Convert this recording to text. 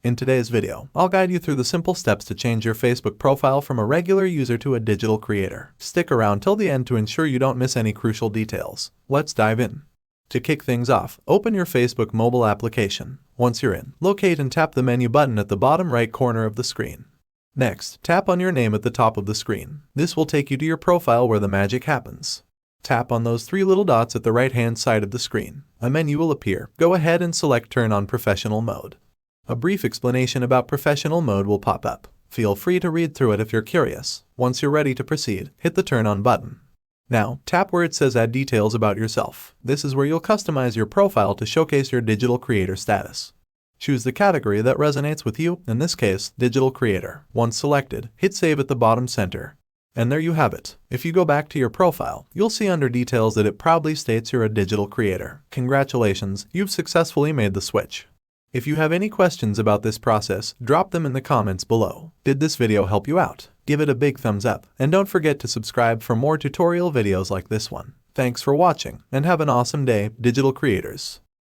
In today's video, I'll guide you through the simple steps to change your Facebook profile from a regular user to a digital creator. Stick around till the end to ensure you don't miss any crucial details. Let's dive in. To kick things off, open your Facebook mobile application. Once you're in, locate and tap the menu button at the bottom right corner of the screen. Next, tap on your name at the top of the screen. This will take you to your profile where the magic happens. Tap on those three little dots at the right-hand side of the screen. A menu will appear. Go ahead and select Turn on Professional Mode. A brief explanation about Professional Mode will pop up. Feel free to read through it if you're curious. Once you're ready to proceed, hit the Turn On button. Now, tap where it says Add Details about yourself. This is where you'll customize your profile to showcase your digital creator status. Choose the category that resonates with you, in this case, Digital Creator. Once selected, hit Save at the bottom center. And there you have it. If you go back to your profile, you'll see under Details that it proudly states you're a digital creator. Congratulations, you've successfully made the switch. If you have any questions about this process, drop them in the comments below. Did this video help you out? Give it a big thumbs up, and don't forget to subscribe for more tutorial videos like this one. Thanks for watching, and have an awesome day, digital creators.